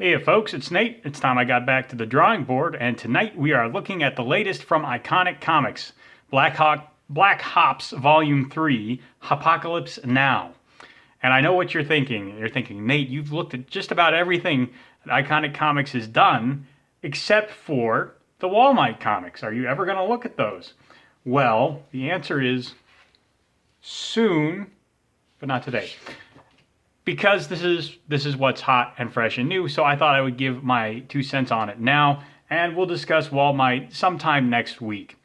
Hey folks, it's Nate. It's time I got back to the drawing board, and tonight we are looking at the latest from Iconic Comics, Black Hops Volume 3, Hopocalypse Now. And I know what you're thinking. You're thinking, Nate, you've looked at just about everything that Iconic Comics has done, except for the Walmart comics. Are you ever going to look at those? Well, the answer is soon, but not today. Because this is what's hot and fresh and new, so I thought I would give my 2 cents on it now, and we'll discuss Walmart sometime next week.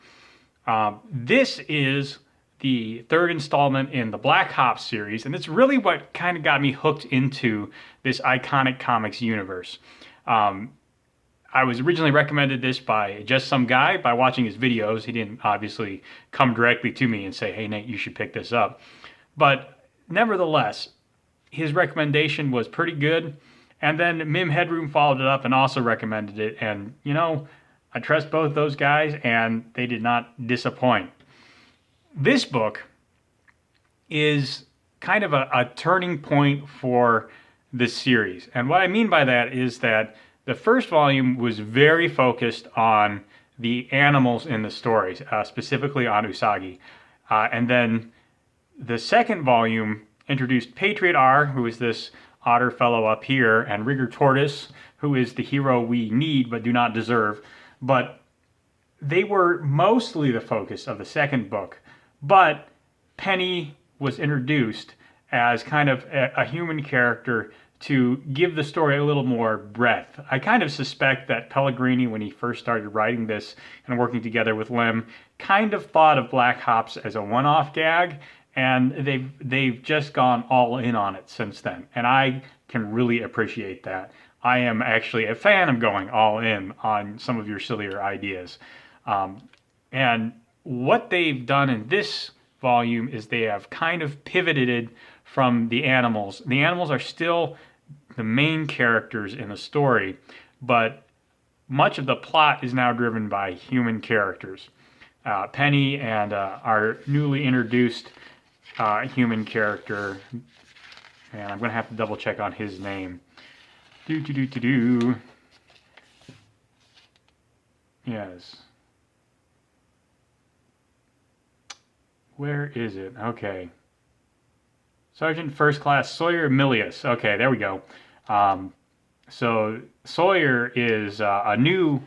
This is the third installment in the Black Hops series, and it's really what kind of got me hooked into this Iconic Comics universe. I was originally recommended this by just some guy by watching his videos. He didn't obviously come directly to me and say, hey Nate, you should pick this up. But nevertheless, his recommendation was pretty good, and then Mim Headroom followed it up and also recommended it, and you know, I trust both those guys and they did not disappoint. This book is kind of a turning point for this series, and what I mean by that is that the first volume was very focused on the animals in the stories, specifically on Usagi, and then the second volume introduced Patriot R, who is this otter fellow up here, and Rigger Tortoise, who is the hero we need but do not deserve. But they were mostly the focus of the second book. But Penny was introduced as kind of a human character to give the story a little more breadth. I kind of suspect that Pellegrini, when he first started writing this and working together with Lim, kind of thought of Black Hops as a one-off gag, and they've just gone all in on it since then, and I can really appreciate that. I am actually a fan of going all in on some of your sillier ideas. And what they've done in this volume is they have kind of pivoted from the animals. The animals are still the main characters in the story, but much of the plot is now driven by human characters. Penny and our newly introduced human character, and I'm going to have to double check on his name. Yes. Where is it? Okay. Sergeant First Class Sawyer Milius. Okay, there we go. So Sawyer is a new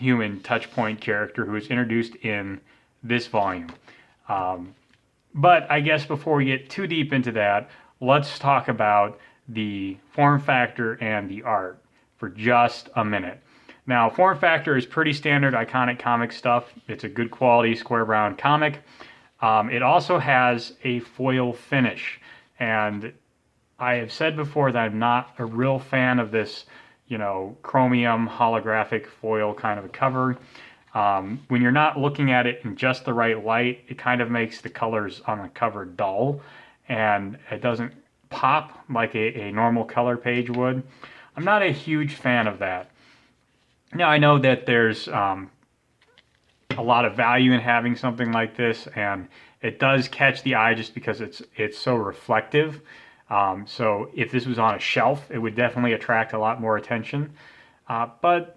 human touchpoint character who is introduced in this volume. But I guess before we get too deep into that, let's talk about the form factor and the art for just a minute. Now, form factor is pretty standard Iconic Comic stuff. It's a good quality square brown comic. It also has a foil finish, and I have said before that I'm not a real fan of this, chromium holographic foil kind of a cover. When you're not looking at it in just the right light, it kind of makes the colors on the cover dull, and it doesn't pop like a normal color page would. I'm not a huge fan of that. Now, I know that there's a lot of value in having something like this, and it does catch the eye just because it's so reflective. So if this was on a shelf, it would definitely attract a lot more attention. But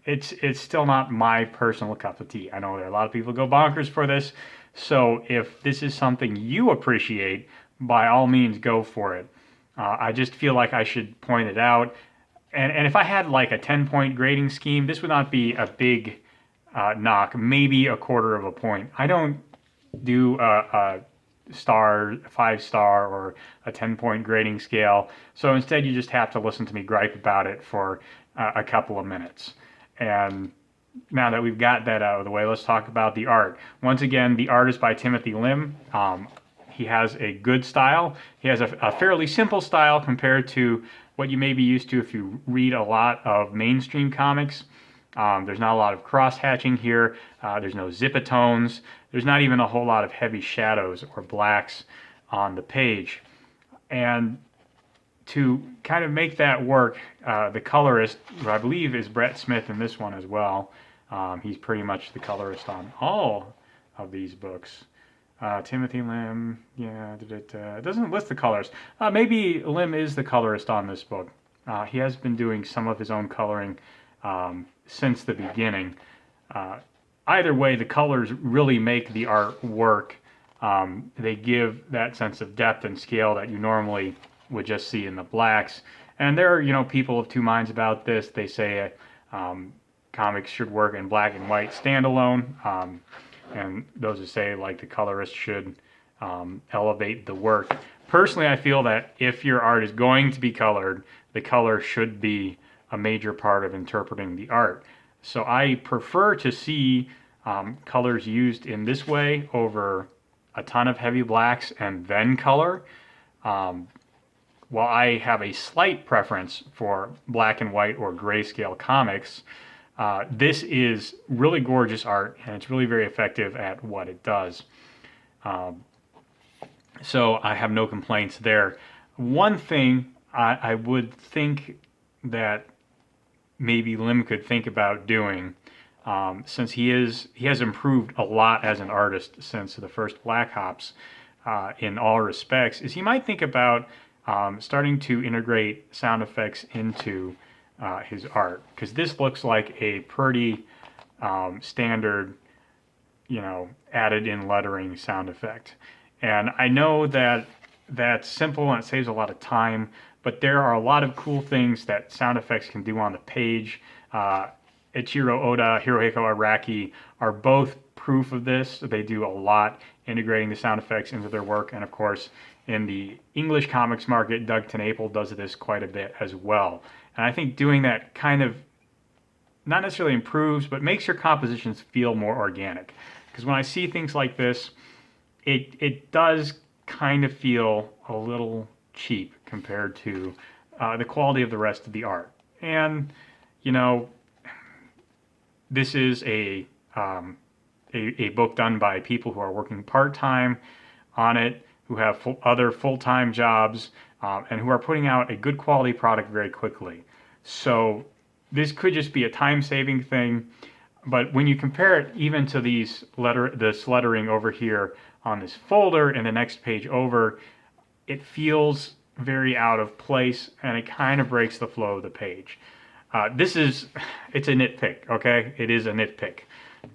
it's still not my personal cup of tea. I know there are a lot of people who go bonkers for this. So if this is something you appreciate, by all means, go for it. I just feel like I should point it out. And if I had like a 10-point grading scheme, this would not be a big knock, maybe a quarter of a point. I don't do a star, 5-star, or a 10-point grading scale. So instead, you just have to listen to me gripe about it for a couple of minutes. And now that we've got that out of the way, let's talk about the art. Once again, the art is by Timothy Lim. He has a good style. He has a fairly simple style compared to what you may be used to if you read a lot of mainstream comics. There's not a lot of cross-hatching here. There's no zipatones. There's not even a whole lot of heavy shadows or blacks on the page. And to kind of make that work, the colorist, who I believe is Brett Smith in this one as well, he's pretty much the colorist on all of these books. Timothy Lim, yeah, it doesn't list the colors. Maybe Lim is the colorist on this book. He has been doing some of his own coloring since the beginning. Either way, the colors really make the art work. They give that sense of depth and scale that you normally would just see in the blacks. And there are, people of two minds about this. They say comics should work in black and white standalone, and those who say like the colorist should elevate the work. Personally, I feel that if your art is going to be colored, the color should be a major part of interpreting the art. So I prefer to see colors used in this way over a ton of heavy blacks and then color. While I have a slight preference for black and white or grayscale comics, this is really gorgeous art, and it's really very effective at what it does. So I have no complaints there. One thing I would think that maybe Lim could think about doing, since he has improved a lot as an artist since the first Black Hops in all respects, is he might think about starting to integrate sound effects into his art, because this looks like a pretty standard, added in lettering sound effect. And I know that that's simple and it saves a lot of time, but there are a lot of cool things that sound effects can do on the page. Ichiro Oda, Hirohiko Araki are both proof of this. They do a lot integrating the sound effects into their work, and of course in the English comics market, Doug TenNapel does this quite a bit as well. And I think doing that kind of not necessarily improves, but makes your compositions feel more organic. Because when I see things like this, it does kind of feel a little cheap compared to the quality of the rest of the art. And this is a book done by people who are working part-time on it, who have other full-time jobs, and who are putting out a good quality product very quickly. So this could just be a time-saving thing, but when you compare it even to this lettering over here on this folder and the next page over, it feels very out of place, and it kind of breaks the flow of the page. It's a nitpick, okay? It is a nitpick.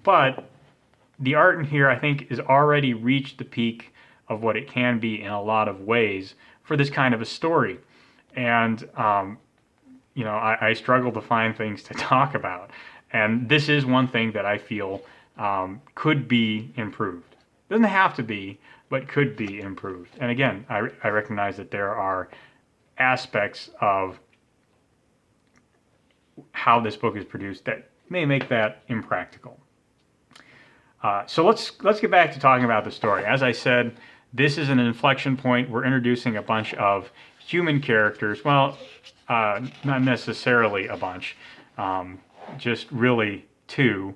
But the art in here, I think, has already reached the peak of what it can be in a lot of ways for this kind of a story. And, I struggle to find things to talk about. And this is one thing that I feel could be improved. Doesn't have to be, but could be improved. And again, I recognize that there are aspects of how this book is produced that may make that impractical. So let's get back to talking about the story. As I said, this is an inflection point. We're introducing a bunch of human characters. Well, not necessarily a bunch, just really two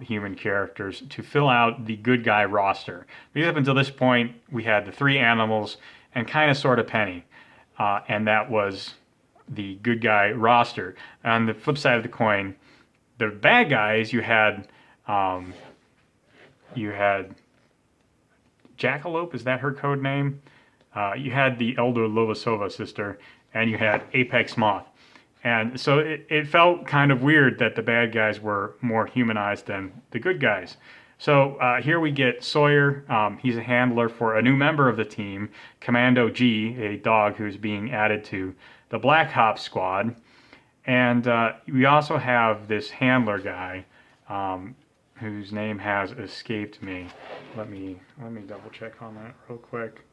human characters to fill out the good guy roster. Because up until this point, we had the three animals and kind of sort of Penny, and that was the good guy roster. On the flip side of the coin, the bad guys, you had Jackalope, is that her code name? You had the Elder Lovasova sister, and you had Apex Moth. And so it felt kind of weird that the bad guys were more humanized than the good guys. So here we get Sawyer. He's a handler for a new member of the team, Commando G, a dog who's being added to the Black Hop squad. And we also have this handler guy whose name has escaped me. Let me double check on that real quick.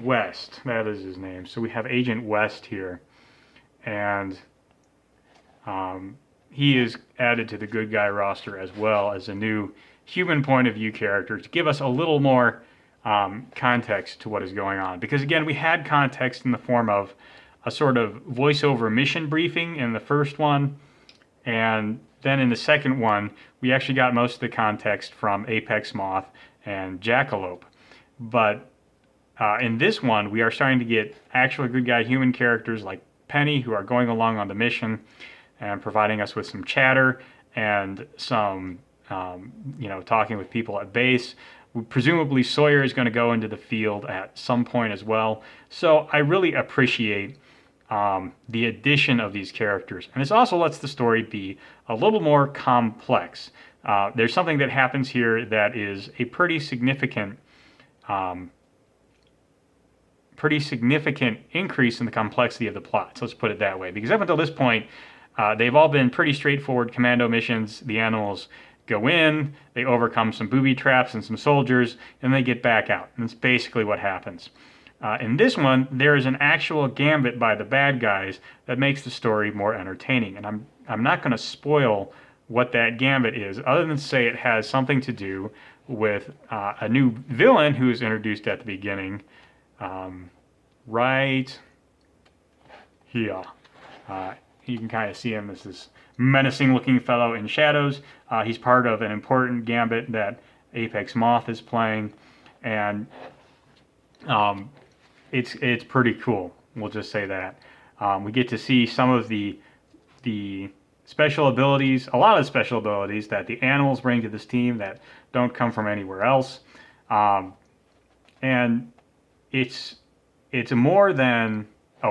West, that is his name. So we have Agent West here, and he is added to the good guy roster as well as a new human point of view character to give us a little more context to what is going on. Because again, we had context in the form of a sort of voiceover mission briefing in the first one, and then in the second one, we actually got most of the context from Apex Moth and Jackalope. But in this one, we are starting to get actual good guy human characters like Penny, who are going along on the mission and providing us with some chatter and some, talking with people at base. Presumably Sawyer is going to go into the field at some point as well. So I really appreciate the addition of these characters. And this also lets the story be a little more complex. There's something that happens here that is a um, pretty significant increase in the complexity of the plot. So let's put it that way. Because up until this point, they've all been pretty straightforward commando missions. The animals go in, they overcome some booby traps and some soldiers, and they get back out. And that's basically what happens. In this one, there is an actual gambit by the bad guys that makes the story more entertaining. And I'm not going to spoil what that gambit is, other than to say it has something to do with a new villain who is introduced at the beginning, right here. You can kind of see him as this menacing-looking fellow in shadows. He's part of an important gambit that Apex Moth is playing, and it's pretty cool. We'll just say that. We get to see some of the special abilities, a lot of special abilities that the animals bring to this team that don't come from anywhere else, and it's more than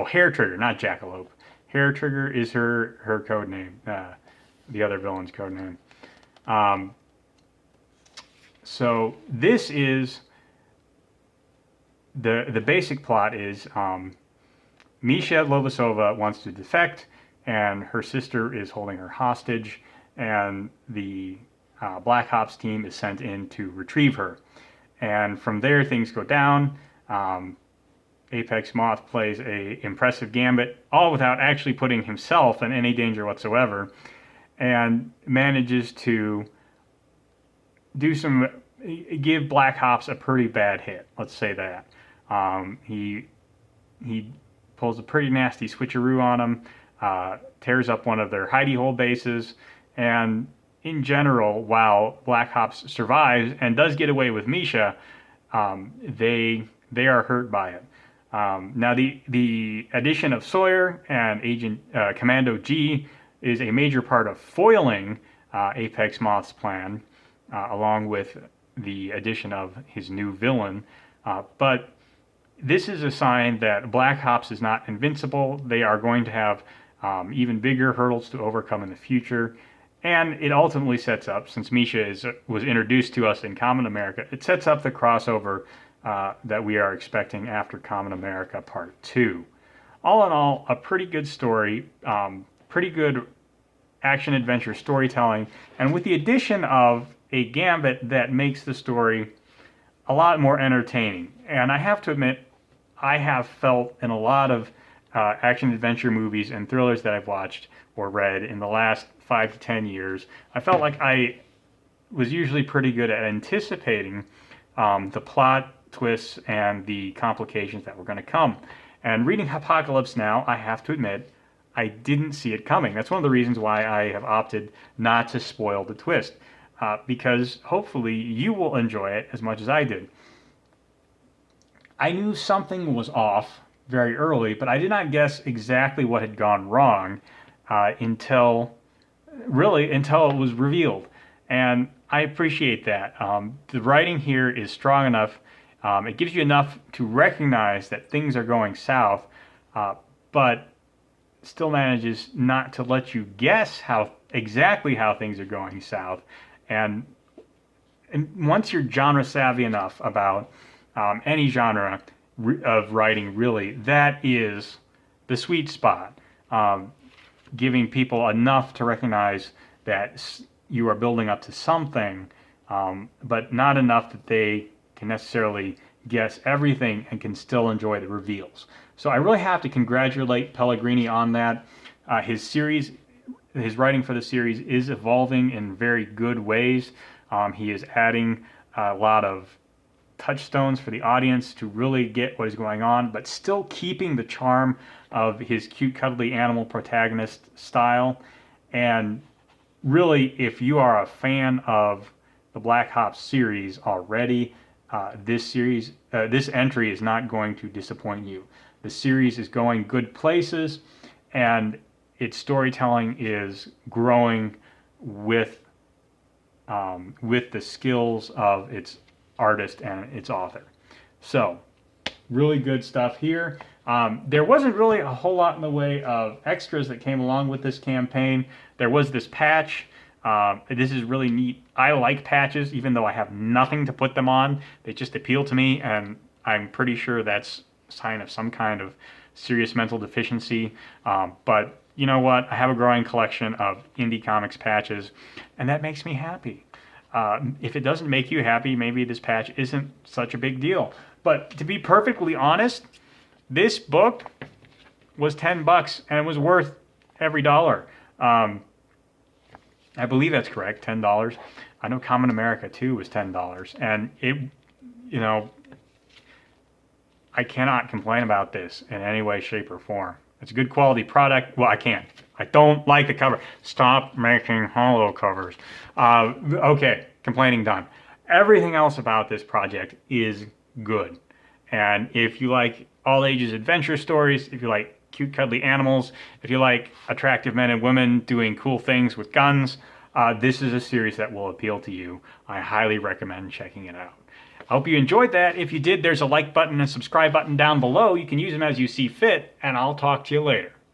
Hair Trigger, not Jackalope. Hair Trigger is her code name, the other villain's code name. So this is the basic plot is Misha Lovasova wants to defect, and her sister is holding her hostage, and the Black Ops team is sent in to retrieve her. And from there, things go down. Apex Moth plays a impressive gambit, all without actually putting himself in any danger whatsoever, and manages to give Black Ops a pretty bad hit. Let's say that. He pulls a pretty nasty switcheroo on them, tears up one of their hidey hole bases, and in general, while Black Ops survives and does get away with Misha, they are hurt by it. Now, the addition of Sawyer and Agent Commando G is a major part of foiling Apex Moth's plan, along with the addition of his new villain. But this is a sign that Black Ops is not invincible. They are going to have even bigger hurdles to overcome in the future. And it ultimately sets up, since Misha was introduced to us in Common America, it sets up the crossover that we are expecting after Common America Part 2. All in all, a pretty good story, pretty good action-adventure storytelling, and with the addition of a gambit that makes the story a lot more entertaining. And I have to admit, I have felt in a lot of action-adventure movies and thrillers that I've watched or read in the last 5 to 10 years, I felt like I was usually pretty good at anticipating the plot twists and the complications that were going to come. And reading Hopocalypse now, I have to admit, I didn't see it coming. That's one of the reasons why I have opted not to spoil the twist, because hopefully you will enjoy it as much as I did. I knew something was off very early, but I did not guess exactly what had gone wrong until it was revealed. And I appreciate that. The writing here is strong enough. It gives you enough to recognize that things are going south, but still manages not to let you guess exactly how things are going south. And once you're genre savvy enough about any genre of writing, really, that is the sweet spot. Giving people enough to recognize that you are building up to something, but not enough that they can necessarily guess everything and can still enjoy the reveals. So I really have to congratulate Pellegrini on that. His writing for the series is evolving in very good ways. He is adding a lot of touchstones for the audience to really get what is going on, but still keeping the charm of his cute, cuddly animal protagonist style. And really, if you are a fan of the Black Ops series already, this entry is not going to disappoint you. The series is going good places, and its storytelling is growing with the skills of its artist and its author. So, really good stuff here. There wasn't really a whole lot in the way of extras that came along with this campaign. There was this patch. This is really neat. I like patches, even though I have nothing to put them on. They just appeal to me, and I'm pretty sure that's a sign of some kind of serious mental deficiency. But you know what? I have a growing collection of indie comics patches, and that makes me happy. If it doesn't make you happy, maybe this patch isn't such a big deal. But to be perfectly honest, this book was $10 and it was worth every dollar. I believe that's correct, $10. I know Common America too was $10, and it, you know, I cannot complain about this in any way, shape, or form. It's a good quality product. Well, I can't. I don't like the cover. Stop making hollow covers. Okay, complaining done. Everything else about this project is good. And if you like all ages adventure stories, if you like cute cuddly animals, if you like attractive men and women doing cool things with guns, this is a series that will appeal to you. I highly recommend checking it out. I hope you enjoyed that. If you did, there's a like button and subscribe button down below. You can use them as you see fit, and I'll talk to you later.